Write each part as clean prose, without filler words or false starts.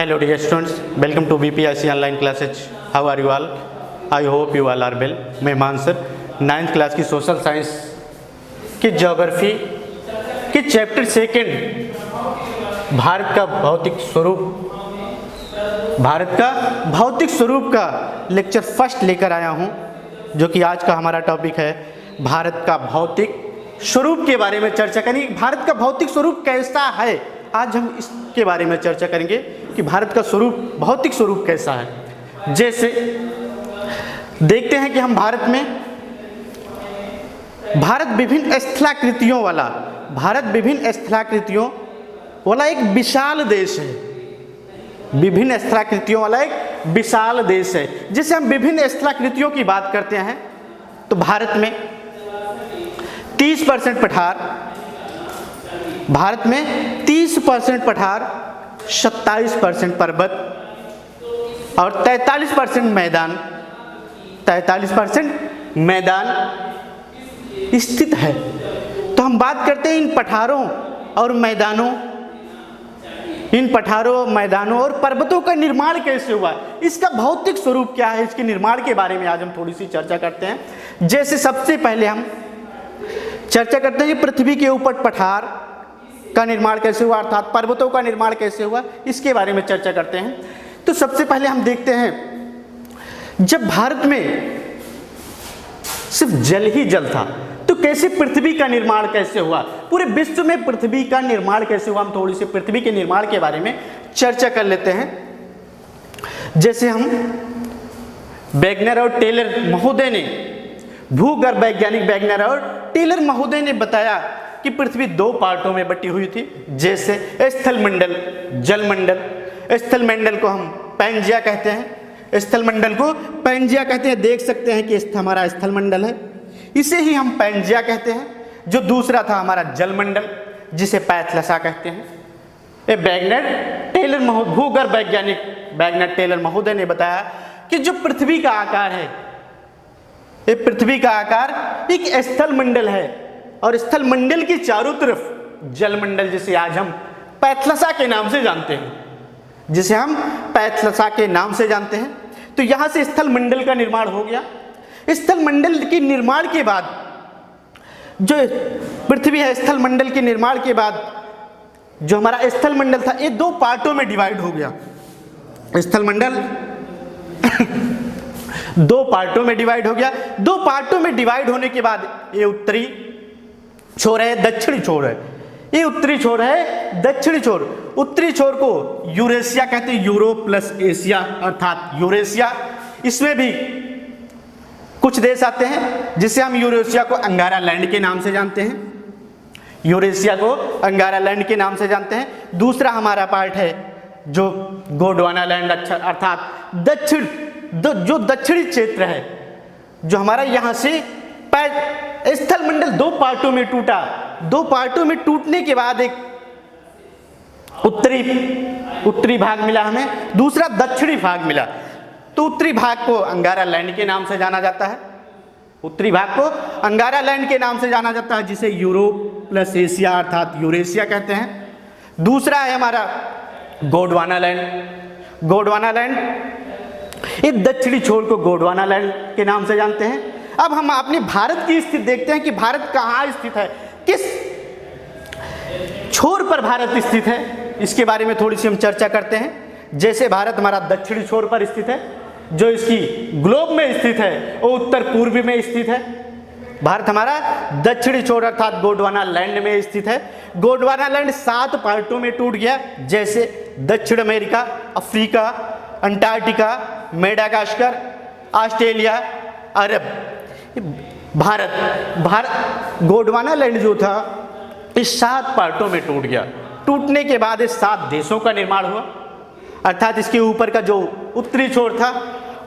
Hello dear students, welcome to BPIC online classes. How are you all? I hope you all are well. मैं Mansar 9th class की social science की geography के chapter second Bharat का भौतिक स्वरूप का lecture first लेकर आया हूँ, जो कि आज का हमारा टॉपिक है भारत का भौतिक स्वरूप के बारे में चर्चा करेंगे। भारत का भौतिक स्वरूप कैसा है, आज हम इसके बारे में चर्चा करेंगे कि भारत का भौतिक स्वरूप कैसा है। जैसे देखते हैं कि हम भारत विभिन्न स्थलाकृतियों वाला एक विशाल देश है। विभिन्न स्थलाकृतियों वाला एक विशाल देश है। जैसे हम विभिन्न स्थलाकृतियों की बात करते हैं तो भारत में 30% पठार, 27% पर्वत और 43% मैदान स्थित है। तो हम बात करते हैं इन पठारों, मैदानों और पर्वतों का निर्माण कैसे हुआ, इसका भौतिक स्वरूप क्या है, इसके निर्माण के बारे में आज हम थोड़ी सी चर्चा करते हैं। जैसे सबसे पहले हम चर्चा करते हैं कि पृथ्वी के ऊपर पठार का निर्माण कैसे हुआ, अर्थात पर्वतों का निर्माण कैसे हुआ, इसके बारे में चर्चा करते हैं। तो सबसे पहले हम देखते हैं, जब भारत में सिर्फ जल ही जल था तो कैसे पृथ्वी का निर्माण कैसे हुआ, पूरे विश्व में पृथ्वी का निर्माण कैसे हुआ, हम थोड़ी सी पृथ्वी के निर्माण के बारे में चर्चा कर लेते हैं। जैसे हम वैगनर और टेलर महोदय ने, भूगर्भ वैज्ञानिक वैगनर और टेलर महोदय ने बताया कि पृथ्वी 2 पार्टों में बटी हुई थी। जैसे स्थल मंडल, जल मंडल। स्थल मंडल को हम पैंजिया कहते हैं, देख सकते हैं कि हमारा स्थल मंडल है, इसे ही हम पैंजिया कहते हैं। जो दूसरा था हमारा जल मंडल, जिसे पैथलसा कहते हैं। भूगर्भ वैज्ञानिक वैगनर टेलर महोदय ने बताया कि जो पृथ्वी का आकार है, ये पृथ्वी का आकार एक स्थल मंडल है और स्थल मंडल के चारों तरफ जल मंडल, जिसे आज हम पैथलसा के नाम से जानते हैं। तो यहां से स्थल मंडल का निर्माण हो गया। स्थल मंडल के निर्माण के बाद जो पृथ्वी है, स्थल मंडल के निर्माण के बाद जो हमारा स्थल मंडल था, ये 2 पार्टों में डिवाइड हो गया। स्थल मंडल 2 पार्टों में डिवाइड हो गया। 2 पार्टों में डिवाइड होने के बाद ये उत्तरी छोर है, दक्षिणी छोर है। ये उत्तरी छोर है, दक्षिणी छोर। उत्तरी छोर को यूरेशिया कहते हैं, यूरोप प्लस एशिया अर्थात यूरेशिया। इसमें भी कुछ देश आते हैं, जिसे हम यूरेशिया को अंगारा लैंड के नाम से जानते हैं। दूसरा हमारा पार्ट है जो गोंडवाना लैंड, अर्थात जो दक्षिणी क्षेत्र है, जो हमारा यहाँ से स्थल मंडल 2 पार्टों में टूटा। 2 पार्टों में टूटने के बाद एक उत्तरी भाग मिला हमें, दूसरा दक्षिणी भाग मिला। तो उत्तरी भाग को अंगारा लैंड के नाम से जाना जाता है, जिसे यूरोप प्लस एशिया अर्थात यूरेशिया कहते हैं। दूसरा है हमारा गोंडवाना लैंड। इस दक्षिणी छोर को गोंडवाना लैंड के नाम से जानते हैं। अब हम अपने भारत की स्थिति देखते हैं कि भारत कहाँ स्थित है, किस छोर पर भारत स्थित है, इसके बारे में थोड़ी सी हम चर्चा करते हैं। जैसे भारत हमारा दक्षिणी छोर पर स्थित है, जो इसकी ग्लोब में स्थित है वो उत्तर पूर्व में स्थित है। भारत हमारा दक्षिणी छोर अर्थात गोंडवाना लैंड में स्थित है। गोंडवाना लैंड 7 पार्टों में टूट गया, जैसे दक्षिण America, Africa, Antarctica, Madagascar, Australia, अरब। भारत गोंडवाना लैंड जो था इस 7 पार्टों में टूट गया। टूटने के बाद इस 7 देशों का निर्माण हुआ, अर्थात इसके ऊपर का जो उत्तरी छोर था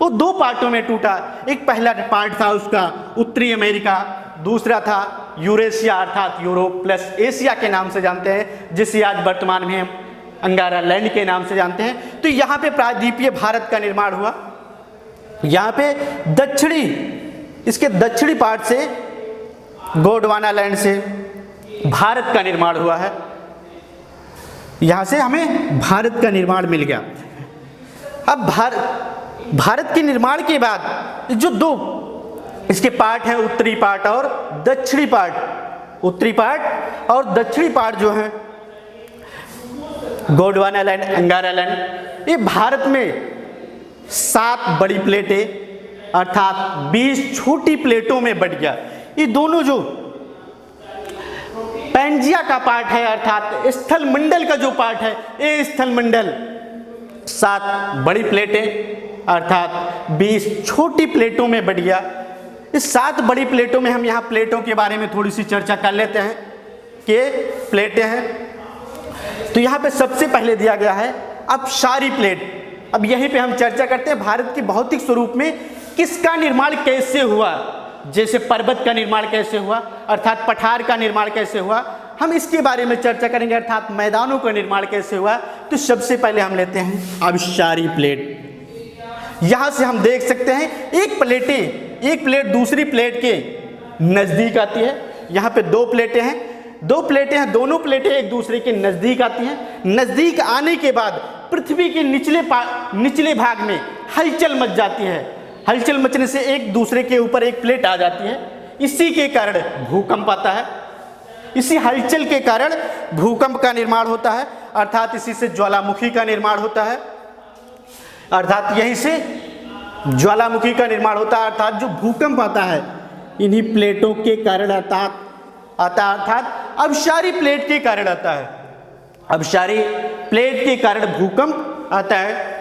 वो 2 पार्टों में टूटा। एक पहला पार्ट था उसका उत्तरी अमेरिका, दूसरा था यूरेशिया अर्थात यूरोप प्लस एशिया के नाम से जानते हैं, जिसे आज वर्तमान में हम अंगारा लैंड के नाम से जानते हैं। तो यहाँ पे प्रायद्वीपीय भारत का निर्माण हुआ। यहाँ पे इसके दक्षिणी पार्ट से गोंडवाना लैंड से भारत का निर्माण हुआ है। यहाँ से हमें भारत का निर्माण मिल गया। अब भारत के निर्माण के बाद जो दो इसके पार्ट हैं, उत्तरी पार्ट और दक्षिणी पार्ट, उत्तरी पार्ट और दक्षिणी पार्ट जो है गोंडवाना लैंड, अंगारा लैंड, ये भारत में 7 बड़ी प्लेटें अर्थात 20 छोटी प्लेटों में बट गया। ये दोनों जो पैंजिया का पार्ट है अर्थात स्थल मंडल का जो पार्ट है, ये स्थल मंडल 7 बड़ी प्लेटें अर्थात 20 छोटी प्लेटों में बट गया। इस 7 बड़ी प्लेटों में हम यहाँ प्लेटों के बारे में थोड़ी सी चर्चा कर लेते हैं कि प्लेटें हैं। तो यहाँ पे सबसे पहले दिया गया है अपसारी प्लेट। अब यहीं पे हम चर्चा करते हैं भारत के भौतिक स्वरूप में किसका निर्माण कैसे हुआ, जैसे पर्वत का निर्माण कैसे हुआ अर्थात पठार का निर्माण कैसे हुआ, हम इसके बारे में चर्चा करेंगे अर्थात मैदानों का निर्माण कैसे हुआ। तो सबसे पहले हम लेते हैं अपसारी प्लेट। यहाँ से हम देख सकते हैं एक प्लेट दूसरी प्लेट के नज़दीक आती है। यहाँ पे 2 प्लेटें हैं, दोनों प्लेटें एक दूसरे के नज़दीक आती हैं। नज़दीक आने के बाद पृथ्वी के निचले भाग में हलचल मच जाती है। हलचल मचने से एक दूसरे के ऊपर एक प्लेट आ जाती है, इसी के कारण भूकंप आता है। इसी हलचल के कारण भूकंप का निर्माण होता है अर्थात इसी से ज्वालामुखी का निर्माण होता है, अर्थात यहीं से ज्वालामुखी का निर्माण होता है अर्थात जो भूकंप आता है इन्हीं प्लेटों के कारण अर्थात अपसारी प्लेट के कारण आता है। अपसारी प्लेट के कारण भूकंप आता है।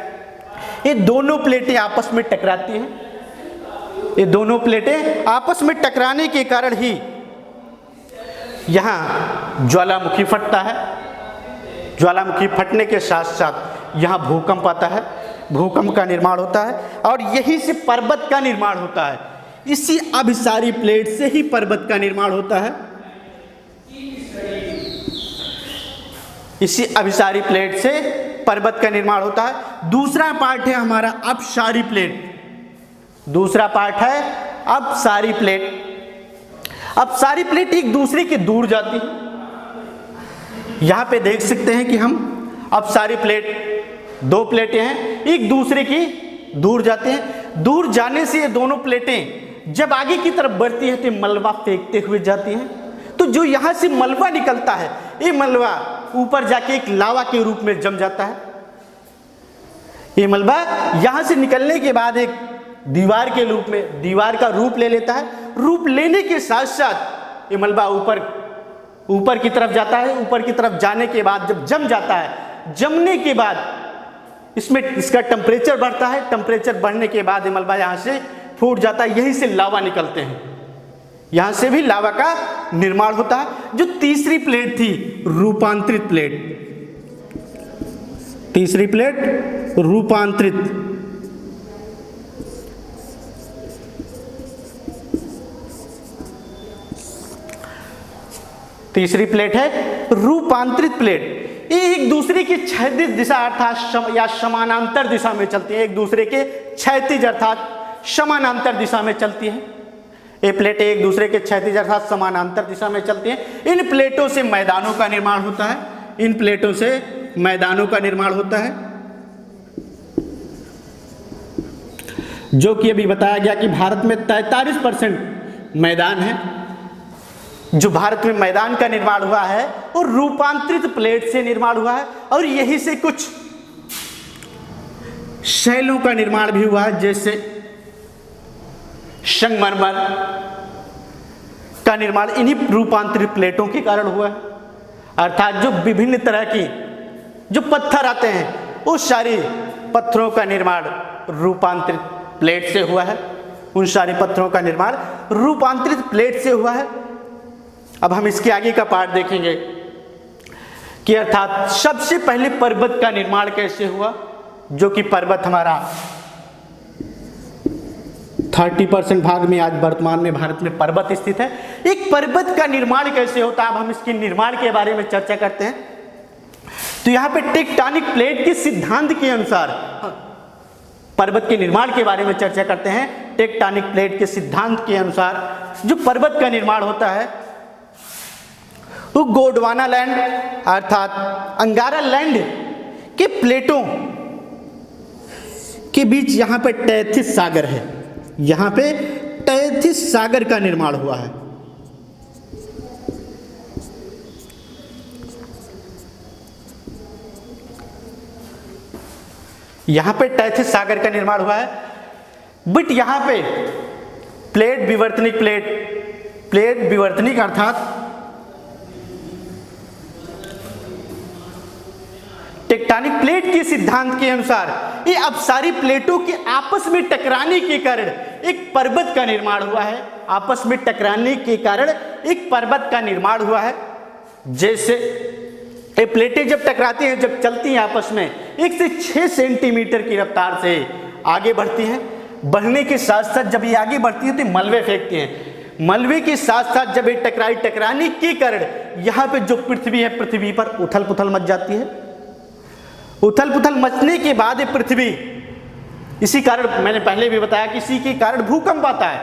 ये दोनों प्लेटें आपस में टकराती हैं। ये दोनों प्लेटें आपस में टकराने के कारण ही यहाँ ज्वालामुखी फटता है। ज्वालामुखी फटने के साथ साथ यहाँ भूकंप आता है, भूकंप का निर्माण होता है और यहीं से पर्वत का निर्माण होता है। इसी अपसारी प्लेट से ही पर्वत का निर्माण होता है। इसी अपसारी प्लेट से पर्वत का निर्माण होता है। दूसरा पार्ट है हमारा अपसारी प्लेट। दूसरा पार्ट है अपसारी प्लेट। अपसारी प्लेट एक दूसरे के दूर जाती है। यहाँ पे देख सकते हैं कि हम अपसारी प्लेट 2 प्लेटें हैं, एक दूसरे की दूर जाते हैं। दूर जाने से ये दोनों प्लेटें जब आगे की तरफ बढ़ती है तो मलबा फेंकते हुए जाती हैं। तो जो यहाँ से मलबा निकलता है ये मलबा ऊपर जाके एक लावा के रूप में जम जाता है। ये मलबा यहाँ से निकलने के बाद एक दीवार के रूप में दीवार का रूप ले लेता है। रूप लेने के साथ साथ ये मलबा ऊपर की तरफ जाता है। ऊपर की तरफ जाने के बाद जब जम जाता है, जमने के बाद इसका टेम्परेचर बढ़ता है। टेम्परेचर बढ़ने के बाद ये मलबा यहाँ से फूट जाता है। यहीं से लावा निकलते हैं, यहाँ से भी लावा का निर्माण होता है। जो तीसरी प्लेट थी रूपांतरित प्लेट, तीसरी प्लेट रूपांतरित। तीसरी प्लेट है रूपांतरित प्लेट। ये एक दूसरे की क्षैतिज दिशा अर्थात या समानांतर दिशा में चलती है। एक दूसरे के क्षैतिज अर्थात समानांतर दिशा में चलती है। ये प्लेटें एक दूसरे के क्षैतिज अर्थात समानांतर दिशा में चलती हैं। इन प्लेटों से मैदानों का निर्माण होता है। इन प्लेटों से मैदानों का निर्माण होता है, जो कि अभी बताया गया कि भारत में 43% मैदान है। जो भारत में मैदान का निर्माण हुआ है वो रूपांतरित प्लेट से निर्माण हुआ है और यही से कुछ शैलों का निर्माण भी हुआ है, जैसे संगमरमर का निर्माण इन्हीं रूपांतरित प्लेटों के कारण हुआ है। अर्थात जो विभिन्न तरह की जो पत्थर आते हैं उस सारी पत्थरों का निर्माण रूपांतरित प्लेट से हुआ है। उन सारे पत्थरों का निर्माण रूपांतरित प्लेट से हुआ है। अब हम इसके आगे का पार्ट देखेंगे कि अर्थात सबसे पहले पर्वत का निर्माण कैसे हुआ, जो कि पर्वत हमारा 30% भाग में आज वर्तमान में भारत में पर्वत स्थित है। एक पर्वत का निर्माण कैसे होता है, अब हम इसके निर्माण के बारे में चर्चा करते हैं। तो यहाँ पे टेक्टोनिक प्लेट के सिद्धांत के अनुसार पर्वत के निर्माण के बारे में चर्चा करते हैं। टेक्टोनिक प्लेट के सिद्धांत के अनुसार जो पर्वत का निर्माण होता है वो गोंडवाना लैंड अर्थात अंगारा लैंड के प्लेटों के बीच यहाँ पे टैथिस सागर है, यहाँ पे टैथिस सागर का निर्माण हुआ है। यहाँ पे टैथिस सागर का निर्माण हुआ है। बट यहाँ पे प्लेट विवर्तनिक अर्थात टेक्टोनिक प्लेट के सिद्धांत के अनुसार ये अपसारी प्लेटों के आपस में टकराने के कारण एक पर्वत का निर्माण हुआ है। आपस में टकराने के कारण एक पर्वत का निर्माण हुआ है। जैसे ये प्लेटें जब टकराती हैं, जब चलती हैं आपस में 1 से 6 सेंटीमीटर की रफ्तार से आगे बढ़ती हैं। बढ़ने के साथ साथ जब ये आगे बढ़ती है तो मलबे फेंकती हैं। मलबे के साथ साथ जब ये टकराने के कारण यहाँ पे जो पृथ्वी है, पृथ्वी पर उथल पुथल मच जाती है। उथल पुथल मचने के बाद पृथ्वी, इसी कारण मैंने पहले भी बताया कि इसी के कारण भूकंप आता है।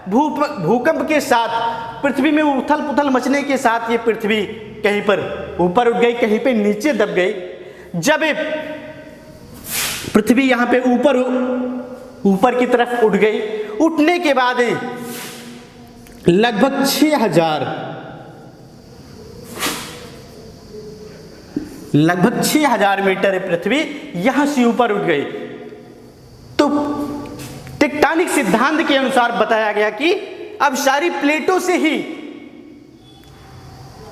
भूकंप के साथ पृथ्वी में उथल पुथल मचने के साथ ये पृथ्वी कहीं पर ऊपर उठ गई, कहीं पे नीचे दब गई। जब ये पृथ्वी यहाँ पे ऊपर की तरफ उठ गई, उठने के बाद लगभग 6000 मीटर पृथ्वी यहां से ऊपर उठ गई। तो टेक्टोनिक सिद्धांत के अनुसार बताया गया कि अपसारी प्लेटों से ही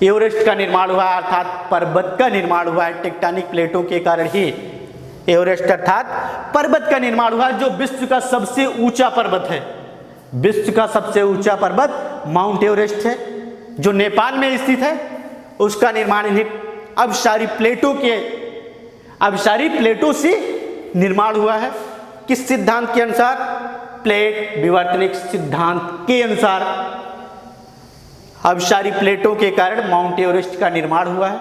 एवरेस्ट का निर्माण हुआ, अर्थात पर्वत का निर्माण हुआ है। टेक्टोनिक प्लेटों के कारण ही एवरेस्ट अर्थात पर्वत का निर्माण हुआ, जो विश्व का सबसे ऊंचा पर्वत है। विश्व का सबसे ऊंचा पर्वत माउंट एवरेस्ट है, जो नेपाल में स्थित है। उसका निर्माण इन्हें अपसारी प्लेटों से निर्माण हुआ है। किस सिद्धांत के अनुसार? प्लेट विवर्तनिक सिद्धांत के अनुसार अपसारी प्लेटों के कारण माउंट एवरेस्ट का निर्माण हुआ है।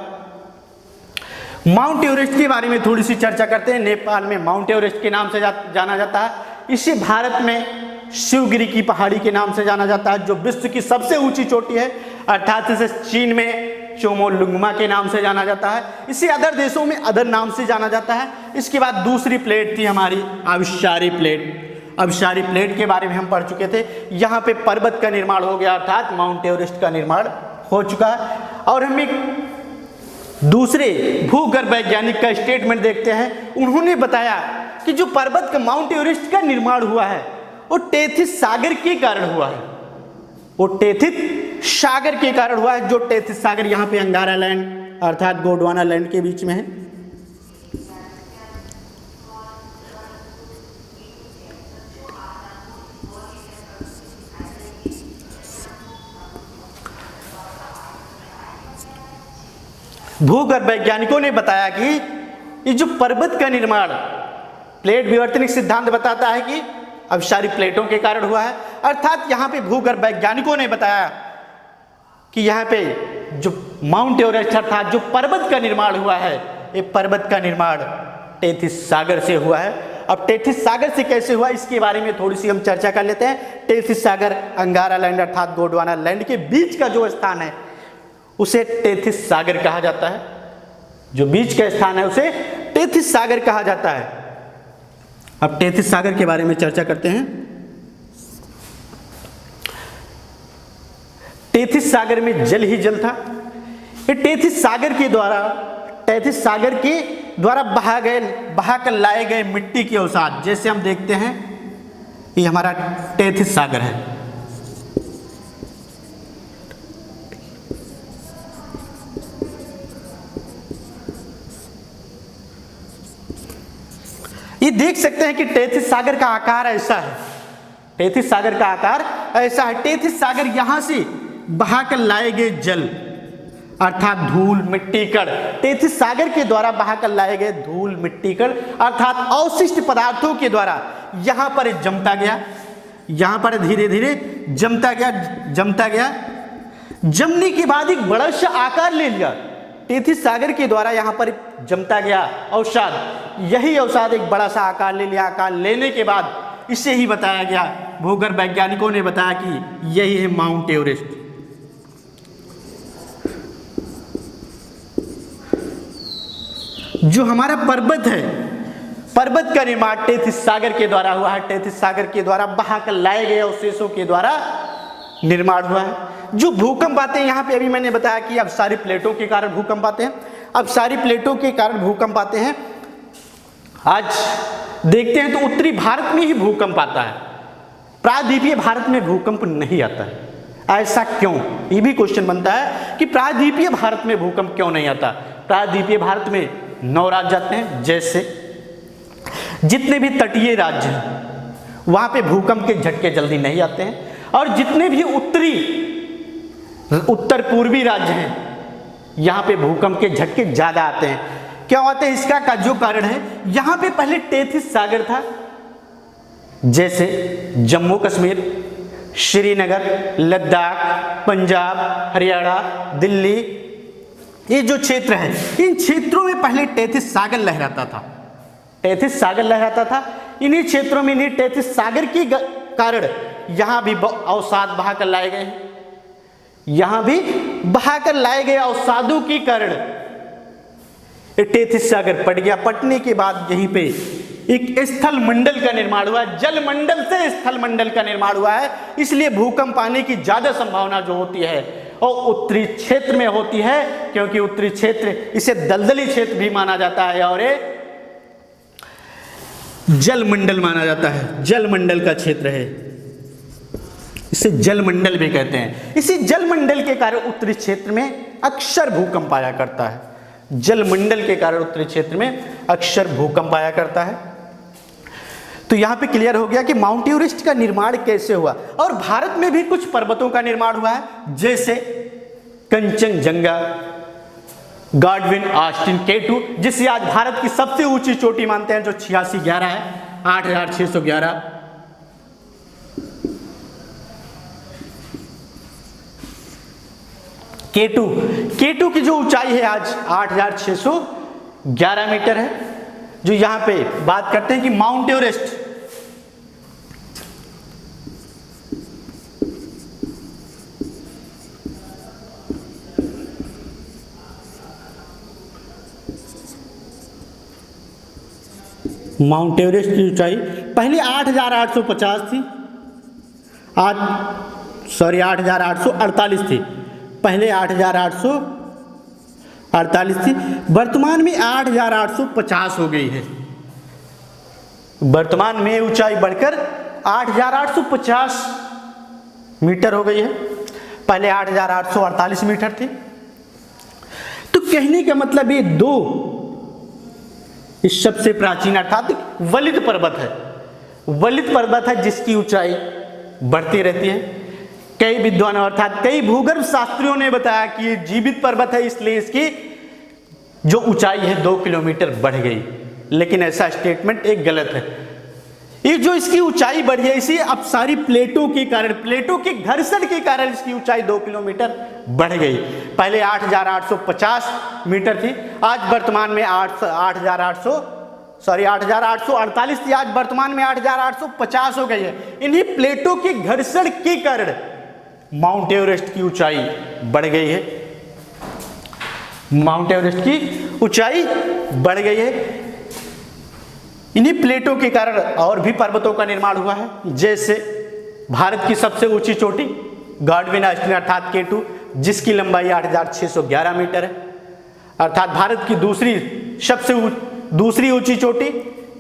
माउंट एवरेस्ट के बारे में थोड़ी सी चर्चा करते हैं। नेपाल में माउंट एवरेस्ट के नाम से जाना जाता है। इसे भारत में शिवगिरी की पहाड़ी के नाम से जाना जाता है, जो विश्व की सबसे ऊंची चोटी है। अर्थात इसे चीन में चोमोलुंगमा के नाम से जाना जाता है। इसे अदर देशों में अदर नाम से जाना जाता है। इसके बाद दूसरी प्लेट थी हमारी अपसारी प्लेट। अपसारी प्लेट के बारे में हम पढ़ चुके थे। यहाँ पे पर्वत का निर्माण हो गया, अर्थात माउंट एवरेस्ट का निर्माण हो चुका है। और हम एक दूसरे भूगर्भ वैज्ञानिक का स्टेटमेंट देखते हैं। उन्होंने बताया कि जो पर्वत का माउंट एवरेस्ट का निर्माण हुआ है वो टेथिस सागर के कारण हुआ है। वो टेथिस सागर के कारण हुआ है, जो टेथिस सागर यहाँ पे अंगारा लैंड अर्थात गोंडवाना लैंड के बीच में है। भूगर्भ वैज्ञानिकों ने बताया कि ये जो पर्वत का निर्माण प्लेट विवर्तनिक सिद्धांत बताता है कि अपसारी प्लेटों के कारण हुआ है। अर्थात यहाँ पे भूगर्भ वैज्ञानिकों ने बताया कि यहाँ पे जो माउंट एवरेस्ट अर्थात जो पर्वत का निर्माण हुआ है, ये पर्वत का निर्माण टेथिस सागर से हुआ है। अब टेथिस सागर से कैसे हुआ, इसके बारे में थोड़ी सी हम चर्चा कर लेते हैं। टेथिस सागर अंगारा लैंड अर्थात गोंडवाना लैंड के बीच का जो स्थान है उसे टेथिस सागर कहा जाता है। जो बीच का स्थान है उसे टेथिस सागर कहा जाता है। अब टेथिस सागर के बारे में चर्चा करते हैं। टेथिस सागर में जल ही जल था। ये टेथिस सागर के द्वारा बहा कर लाए गए मिट्टी के अवसाद, जैसे हम देखते हैं ये हमारा टेथिस सागर है। ये देख सकते हैं कि टेथिस सागर का आकार ऐसा है। टेथिस सागर का आकार ऐसा है। टेथिस सागर यहां से बहाकर लाए गए जल अर्थात धूल मिट्टी कण, टेथिस सागर के द्वारा बहाकर लाए गए धूल मिट्टी कण अर्थात अवशिष्ट पदार्थों के द्वारा यहां पर जमता गया। यहां पर धीरे धीरे जमता गया। जमने के बाद एक बड़ा सा आकार ले लिया। टेथिस सागर के द्वारा यहाँ पर जमता गया अवसाद, यही अवसाद एक बड़ा सा आकार ले लिया। आकार लेने के बाद इसे ही बताया गया, भूगर्भ वैज्ञानिकों ने बताया कि यही है माउंट एवरेस्ट। जो हमारा पर्वत है पर्वत का निर्माण टेथिस सागर के द्वारा हुआ है। टेथिस सागर के द्वारा बहाकर लाए गए अवशेषों के द्वारा निर्माण हुआ है। जो भूकंप आते हैं यहाँ पे अभी मैंने बताया कि अब सारी प्लेटों के कारण भूकंप आते हैं। अब सारी प्लेटों के कारण भूकंप आते हैं। आज देखते हैं तो उत्तरी भारत में ही भूकंप आता है, प्रायद्वीपीय भारत में भूकंप नहीं आता है। ऐसा क्यों, ये भी क्वेश्चन बनता है कि प्रायद्वीपीय भारत में भूकंप क्यों नहीं आता। प्रायद्वीपीय भारत में 9 राज्य आते हैं, जैसे जितने भी तटीय राज्य हैं वहां पे भूकंप के झटके जल्दी नहीं आते हैं, और जितने भी उत्तर पूर्वी राज्य हैं यहां पे भूकंप के झटके ज्यादा आते हैं। क्यों आते हैं, इसका जो कारण है, यहां पे पहले टेथिस सागर था, जैसे जम्मू कश्मीर, श्रीनगर, लद्दाख, पंजाब, हरियाणा, दिल्ली, ये जो क्षेत्र है इन क्षेत्रों में पहले टेथिस सागर लहराता था। टेथिस सागर लहराता था। इन्हीं क्षेत्रों में, इन्हीं टेथिस सागर के कारण यहां भी अवसाद बहाकर लाए गए हैं। यहां भी बहाकर लाए गए अवसादों के कारण टेथिस सागर पट गया। पटने के बाद यहीं पे एक स्थल मंडल का निर्माण हुआ, जल मंडल से स्थल मंडल का निर्माण हुआ है। इसलिए भूकंप आने की ज्यादा संभावना जो होती है और उत्तरी क्षेत्र में होती है, क्योंकि उत्तरी क्षेत्र इसे दलदली क्षेत्र भी माना जाता है और ये जल मंडल माना जाता है, जल मंडल का क्षेत्र है, इसे जल मंडल भी कहते हैं। इसी जल मंडल के कारण उत्तरी क्षेत्र में अक्सर भूकंप आया करता है। जल मंडल के कारण उत्तरी क्षेत्र में अक्सर भूकंप आया करता है। तो यहां पे क्लियर हो गया कि माउंट एवरेस्ट का निर्माण कैसे हुआ। और भारत में भी कुछ पर्वतों का निर्माण हुआ है, जैसे कंचनजंगा, गॉडविन ऑस्टिन K2, जिसे आज भारत की सबसे ऊंची चोटी मानते हैं, जो 8611 है, 8611। K2 की जो ऊंचाई है आज 8611 मीटर है। जो यहां पे बात करते हैं कि माउंट एवरेस्ट की ऊंचाई पहले 8850 थी, आज 8848 थी। पहले 8848 थी, वर्तमान में 8850 हो गई है। वर्तमान में ऊंचाई बढ़कर 8850 मीटर हो गई है, पहले 8848 मीटर थी। तो कहने का मतलब ये दो इस सबसे प्राचीन अर्थात वलित पर्वत है। वलित पर्वत है जिसकी ऊंचाई बढ़ती रहती है। कई विद्वानों अर्थात कई भूगर्भ शास्त्रियों ने बताया कि ये जीवित पर्वत है, इसलिए इसकी जो ऊंचाई है 2 किलोमीटर बढ़ गई। लेकिन ऐसा स्टेटमेंट एक गलत है। ये जो इसकी ऊंचाई बढ़ी है, इसी अब सारी प्लेटों के कारण, प्लेटों के घर्षण के कारण इसकी ऊंचाई 2 किलोमीटर बढ़ गई। पहले 8850 मीटर थी, आज वर्तमान में 8848 थी, आज वर्तमान में 8850 हो गई है। इन्हीं प्लेटों के घर्षण के कारण माउंट एवरेस्ट की ऊंचाई बढ़ गई है। माउंट एवरेस्ट की ऊंचाई बढ़ गई है। इन्हीं प्लेटों के कारण और भी पर्वतों का निर्माण हुआ है, जैसे भारत की सबसे ऊंची चोटी गॉडविन ऑस्टिन अर्थात K2, जिसकी लंबाई 8611 मीटर है। अर्थात भारत की दूसरी ऊंची चोटी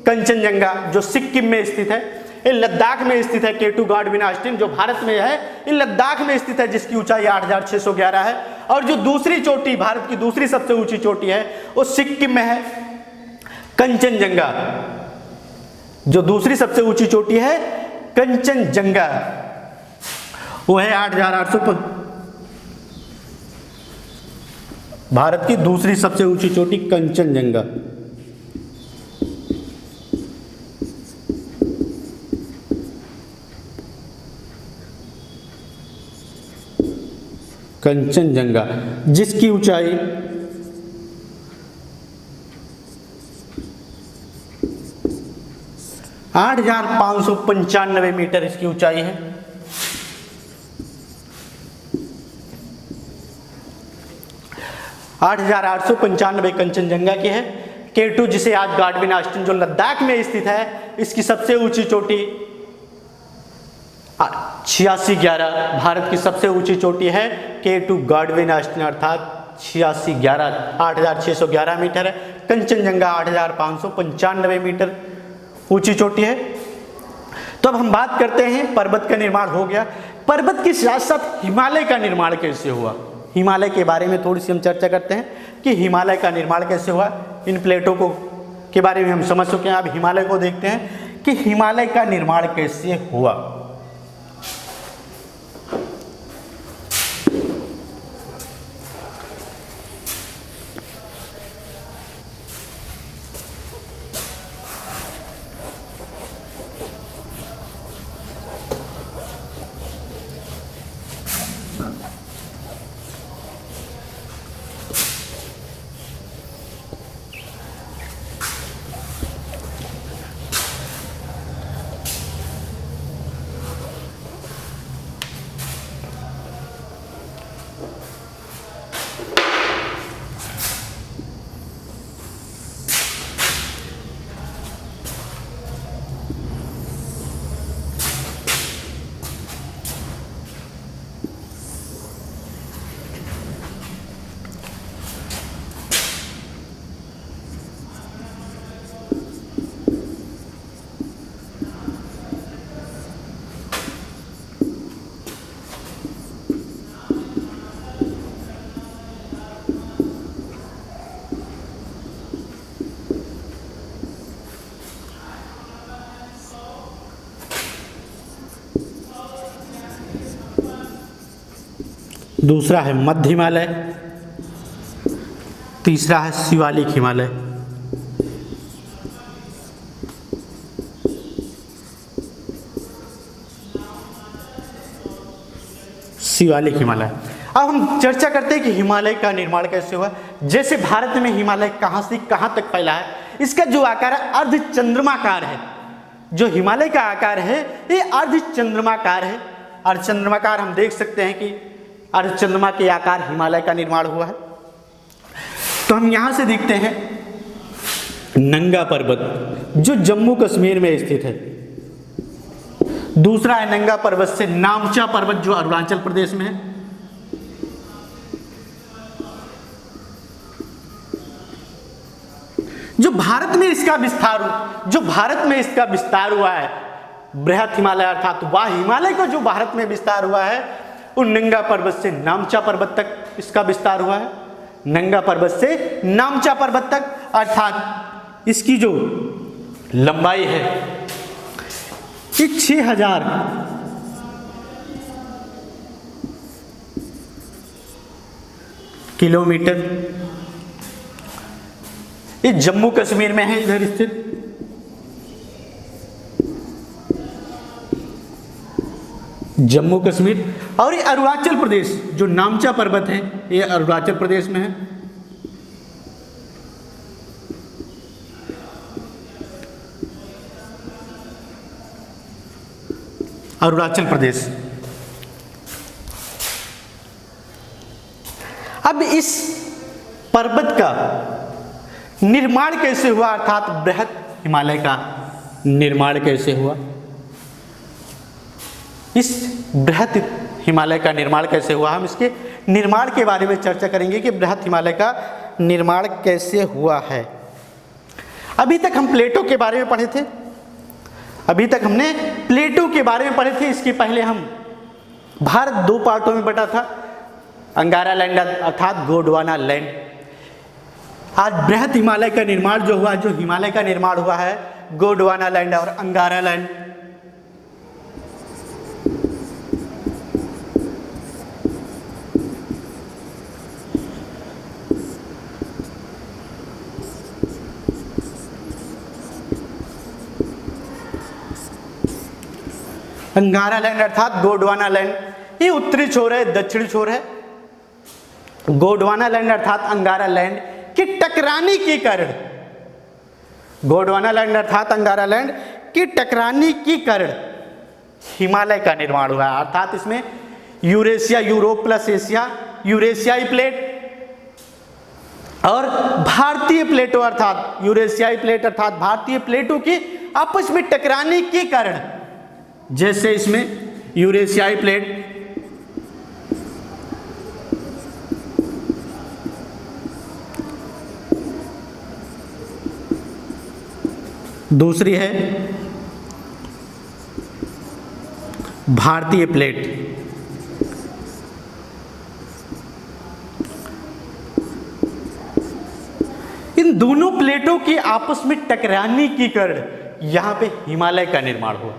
कंचनजंगा, जो सिक्किम में स्थित है, ये लद्दाख में स्थित है। K2 गॉडविन ऑस्टिन जो भारत में है, ये लद्दाख में स्थित है, जिसकी ऊंचाई 8611 है। और जो दूसरी चोटी, भारत की दूसरी सबसे ऊंची चोटी है, वो सिक्किम में है, कंचनजंगा। जो दूसरी सबसे ऊंची चोटी है कंचनजंगा, वो है 8800। भारत की दूसरी सबसे ऊंची चोटी कंचनजंगा। कंचनजंगा जिसकी ऊंचाई 8595 मीटर इसकी ऊंचाई है। कंचनजंगा की है। K2 जिसे आज गाडविन ऑस्टिन जो लद्दाख में स्थित है, इसकी सबसे ऊंची चोटी 8611, भारत की सबसे ऊंची चोटी है K2 गाडविन ऑस्टिन अर्थात 8611 मीटर है। कंचनजंगा 8595 मीटर ऊंची चोटी है। तो अब हम बात करते हैं, पर्वत का निर्माण हो गया, पर्वत के साथ साथ हिमालय का निर्माण कैसे हुआ। हिमालय के बारे में थोड़ी सी हम चर्चा करते हैं कि हिमालय का निर्माण कैसे हुआ। इन प्लेटों को के बारे में हम समझ चुके हैं, अब हिमालय को देखते हैं कि हिमालय का निर्माण कैसे हुआ। दूसरा है मध्य हिमालय, तीसरा है शिवालिक हिमालय। शिवालिक हिमालय। अब हम चर्चा करते हैं कि हिमालय का निर्माण कैसे हुआ। जैसे भारत में हिमालय कहाँ से कहाँ तक फैला है, इसका जो आकार है अर्धचंद्रमाकार है। जो हिमालय का आकार है ये अर्धचंद्रमाकार है। अर्धचंद्रमाकार हम देख सकते हैं कि अर्धचंद्रमा के आकार हिमालय का निर्माण हुआ है। तो हम यहां से देखते हैं नंगा पर्वत जो जम्मू कश्मीर में स्थित है। दूसरा है नंगा पर्वत से नामचा पर्वत जो अरुणाचल प्रदेश में है। जो भारत में इसका विस्तार हुआ है बृहत हिमालय अर्थात वह हिमालय का जो भारत में विस्तार हुआ है उन नंगा पर्वत से नामचा पर्वत तक इसका विस्तार हुआ है। नंगा पर्वत से नामचा पर्वत तक अर्थात इसकी जो लंबाई है ये 6000 किलोमीटर। ये जम्मू कश्मीर में है, इधर स्थित। जम्मू कश्मीर और ये अरुणाचल प्रदेश जो नामचा पर्वत है ये अरुणाचल प्रदेश में है। अरुणाचल प्रदेश। अब इस पर्वत का निर्माण कैसे हुआ अर्थात बृहत हिमालय का निर्माण कैसे हुआ। इस बृहत हिमालय का निर्माण कैसे हुआ, हम इसके निर्माण के बारे में चर्चा करेंगे कि बृहत हिमालय का निर्माण कैसे हुआ है। अभी तक हम प्लेटों के बारे में पढ़े थे, इसके पहले हम भारत 2 पार्टों में बटा था, अंगारा लैंड अर्थात गोंडवाना लैंड। आज बृहत हिमालय का निर्माण जो हुआ, जो हिमालय का निर्माण हुआ है गोंडवाना लैंड और अंगारा लैंड। अंगारा लैंड अर्थात गोंडवाना लैंड, ये उत्तरी छोर है, दक्षिणी छोर है। गोंडवाना लैंड अर्थात अंगारा लैंड की टकराने के कारण, गोंडवाना लैंड अर्थात अंगारा लैंड की टकराने के कारण हिमालय का निर्माण हुआ है। अर्थात इसमें यूरेशिया, यूरोप प्लस एशिया, यूरेशियाई प्लेट और भारतीय प्लेटों अर्थात यूरेशियाई प्लेट अर्थात भारतीय प्लेटों की आपस में टकराने के कारण, जैसे इसमें यूरेशियाई प्लेट, दूसरी है भारतीय प्लेट। इन दोनों प्लेटों के आपस में टकराने के कारण यहां पे हिमालय का निर्माण हुआ।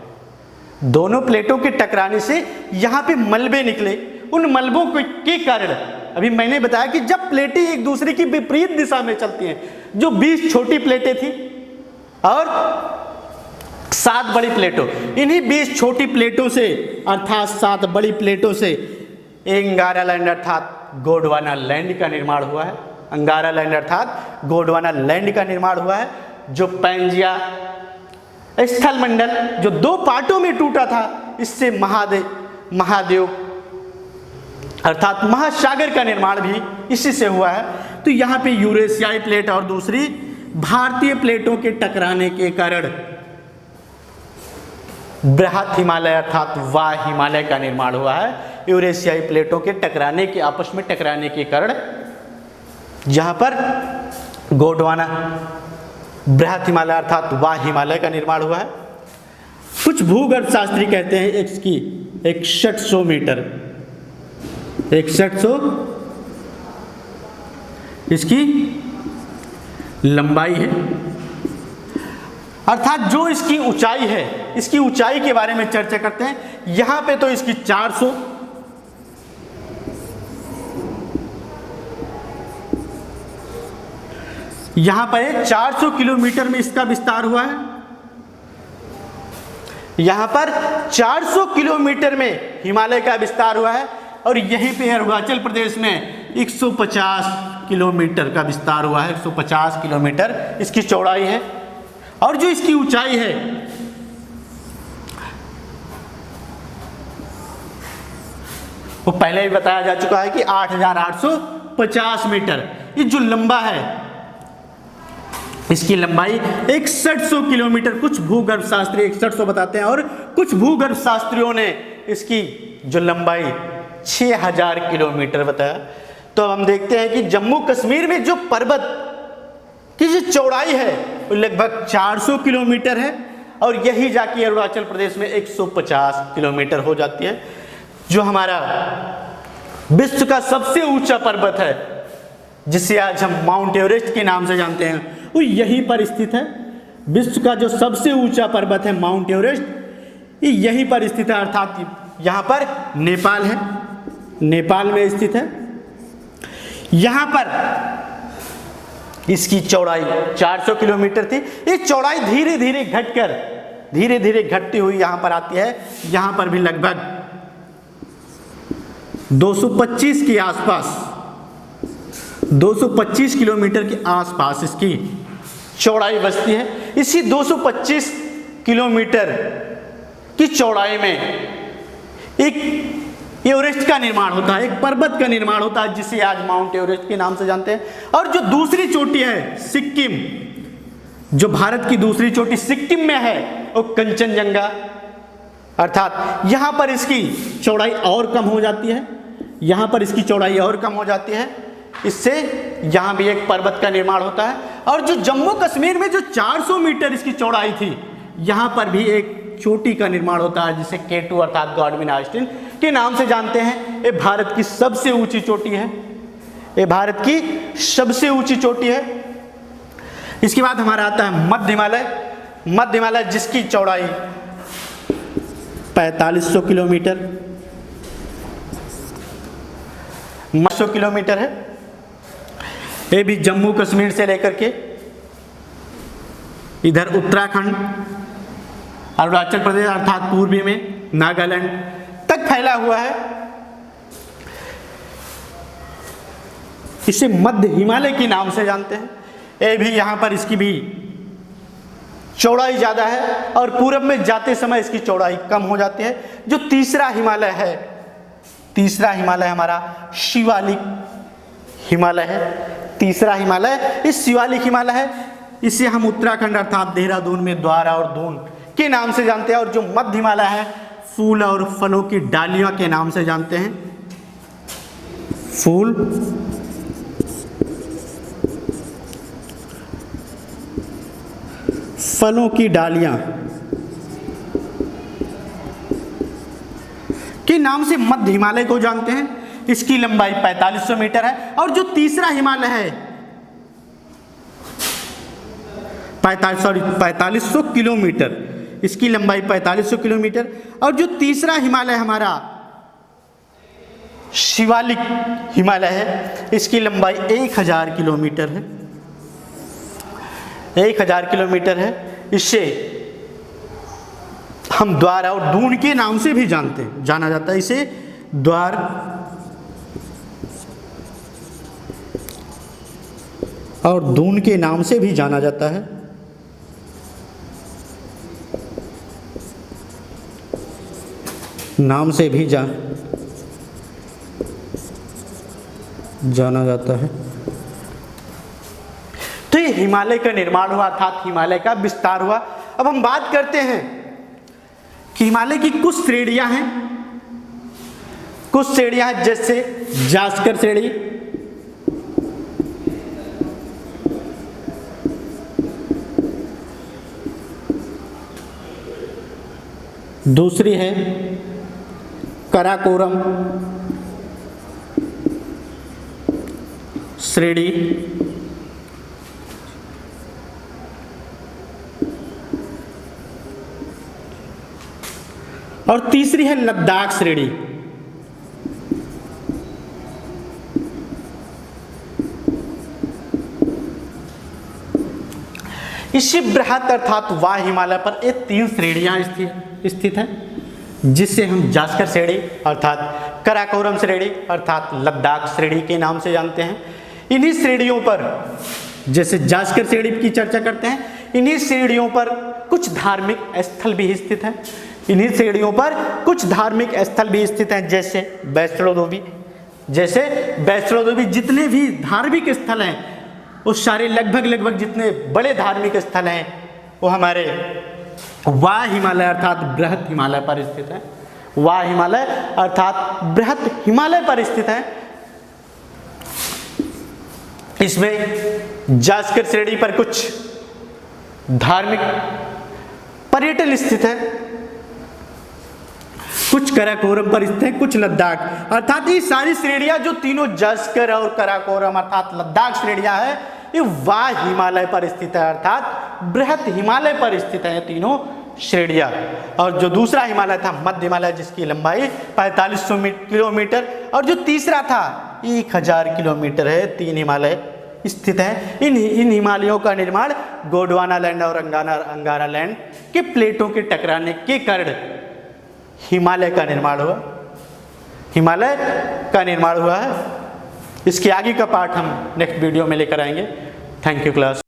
दोनों प्लेटों के टकराने से यहां पे मलबे निकले। उन मलबों के कारण अभी मैंने बताया कि जब प्लेटें एक दूसरे की विपरीत दिशा में चलती हैं, जो 20 छोटी प्लेटें थी और 7 बड़ी प्लेटों, इन्हीं 20 छोटी प्लेटों से अर्थात 7 बड़ी प्लेटों से अंगारा लैंड अर्थात गोंडवाना लैंड का निर्माण हुआ है। अंगारा लैंड अर्थात गोंडवाना लैंड का निर्माण हुआ है, जो पैंजिया स्थल मंडल जो 2 पार्टों में टूटा था, इससे महादेव अर्थात महासागर का निर्माण भी इसी से हुआ है। तो यहाँ पे यूरेशियाई प्लेट और दूसरी भारतीय प्लेटों के टकराने के कारण बृहत हिमालय अर्थात वाह हिमालय का निर्माण हुआ है। यूरेशियाई प्लेटों के टकराने के आपस में टकराने के कारण जहां पर गोंडवाना बृहत हिमालय अर्थात वाह हिमालय का निर्माण हुआ है। कुछ भूगर्भ शास्त्री कहते हैं इसकी 6100 मीटर, 6100 इसकी लंबाई है, अर्थात जो इसकी ऊंचाई है। इसकी ऊंचाई के बारे में चर्चा करते हैं। यहां पे तो इसकी 400, यहां पर 400 किलोमीटर में इसका विस्तार हुआ है। यहां पर 400 किलोमीटर में हिमालय का विस्तार हुआ है और यहीं पे अरुणाचल प्रदेश में 150 किलोमीटर का विस्तार हुआ है। 150 किलोमीटर इसकी चौड़ाई है और जो इसकी ऊंचाई है वो पहले भी बताया जा चुका है कि 8,850 मीटर। ये जो लंबा है इसकी लंबाई 6100 किलोमीटर। कुछ भूगर्भ शास्त्री 6100 बताते हैं और कुछ भूगर्भ शास्त्रियों ने इसकी जो लंबाई 6000 किलोमीटर बताया। तो अब हम देखते हैं कि जम्मू कश्मीर में जो पर्वत की जो चौड़ाई है वो लगभग 400 किलोमीटर है और यही जाके अरुणाचल प्रदेश में 150 किलोमीटर हो जाती है। जो हमारा विश्व का सबसे ऊंचा पर्वत है जिसे आज हम माउंट एवरेस्ट के नाम से जानते हैं, वो यहीं पर स्थित है। विश्व का जो सबसे ऊंचा पर्वत है माउंट एवरेस्ट, ये यहीं पर स्थित है, अर्थात यहाँ पर नेपाल है, नेपाल में स्थित है। यहाँ पर इसकी चौड़ाई 400 किलोमीटर थी। ये चौड़ाई धीरे धीरे घटती हुई यहाँ पर आती है। यहाँ पर भी लगभग 225 के आसपास, 225 किलोमीटर के आसपास इसकी चौड़ाई बचती है। इसी 225 किलोमीटर की चौड़ाई में एक एवरेस्ट का निर्माण होता है, एक पर्वत का निर्माण होता है जिसे आज माउंट एवरेस्ट के नाम से जानते हैं। और जो दूसरी चोटी है सिक्किम, जो भारत की दूसरी चोटी सिक्किम में है, वो कंचनजंगा, अर्थात यहाँ पर इसकी चौड़ाई और कम हो जाती है। यहाँ पर इसकी चौड़ाई और कम हो जाती है, इससे यहाँ भी एक पर्वत का निर्माण होता है। और जो जम्मू कश्मीर में जो 400 मीटर इसकी चौड़ाई थी, यहाँ पर भी एक चोटी का निर्माण होता है जिसे K2 अर्थात गॉडविन ऑस्टिन के नाम से जानते हैं। ये भारत की सबसे ऊंची चोटी है, ये भारत की सबसे ऊंची चोटी है। इसके बाद हमारा आता है मध्य हिमालय। मध्य हिमालय जिसकी चौड़ाई 4500 किलोमीटर 100 किलोमीटर है। ये भी जम्मू कश्मीर से लेकर के इधर उत्तराखंड, अरुणाचल प्रदेश अर्थात पूर्वी में नागालैंड तक फैला हुआ है। इसे मध्य हिमालय के नाम से जानते हैं। ये भी यहाँ पर इसकी भी चौड़ाई ज़्यादा है और पूरब में जाते समय इसकी चौड़ाई कम हो जाती है। जो तीसरा हिमालय है, तीसरा हिमालय हमारा शिवालिक हिमालय है। तीसरा हिमालय ये शिवालिक हिमालय है। इसे हम उत्तराखंड अर्थात देहरादून में द्वारा और दून के नाम से जानते हैं। और जो मध्य हिमालय है फूल और फलों की डालियों के नाम से जानते हैं। फूल फलों की डालियां के नाम से मध्य हिमालय को जानते हैं। इसकी लंबाई 4500 मीटर है। और जो तीसरा हिमालय है 4500 किलोमीटर, इसकी लंबाई 4500 किलोमीटर। और जो तीसरा हिमालय हमारा शिवालिक हिमालय है, इसकी लंबाई 1000 किलोमीटर है, 1000 किलोमीटर है। इसे हम द्वार और दून के नाम से भी जाना जाता है। इसे द्वार और दून के नाम से भी जाना जाता है। नाम से भी जाना जाता है। तो ये हिमालय का निर्माण हुआ अर्थात हिमालय का विस्तार हुआ। अब हम बात करते हैं कि हिमालय की कुछ श्रेणियां हैं। कुछ श्रेणियां हैं जैसे जास्कर श्रेणी, दूसरी है कराकोरम श्रेणी, और तीसरी है लद्दाख श्रेणी। इसी बृहत अर्थात वाह हिमालय पर ये 3 श्रेणियां स्थित हैं, जिससे हम जास्कर श्रेणी अर्थात कराकोरम श्रेणी अर्थात लद्दाख श्रेणी के नाम से जानते हैं। इन्हीं श्रेणियों पर जैसे जास्कर श्रेणी की चर्चा करते हैं, इन्हीं श्रेणियों पर कुछ धार्मिक स्थल भी स्थित हैं। इन्हीं श्रेणियों पर कुछ धार्मिक स्थल भी स्थित हैं जैसे वैष्णो देवी। जितने भी धार्मिक स्थल हैं वो सारे लगभग जितने बड़े धार्मिक स्थल हैं वो हमारे वाह हिमालय अर्थात बृहत हिमालय पर स्थित है। वाह हिमालय अर्थात बृहत हिमालय पर स्थित है। इसमें जास्कर श्रेणी पर कुछ धार्मिक पर्यटन स्थित है, कुछ कराकोरम पर स्थित है, कुछ लद्दाख अर्थात ये सारी श्रेणियां जो तीनों जास्कर और कराकोरम अर्थात लद्दाख श्रेणियां हैं ये वाह हिमालय पर स्थित है अर्थात बृहत हिमालय पर स्थित है तीनों श्रेणियां। और जो दूसरा हिमालय था मध्य हिमालय जिसकी लंबाई 4500 किलोमीटर और जो तीसरा था 1000 किलोमीटर है, 3 हिमालय स्थित है। इन हिमालयों का निर्माण गोंडवाना लैंड और अंगारा लैंड के प्लेटों के टकराने के कारण हिमालय का निर्माण हुआ है। इसके आगे का पार्ट हम नेक्स्ट वीडियो में लेकर आएंगे। Thank you class.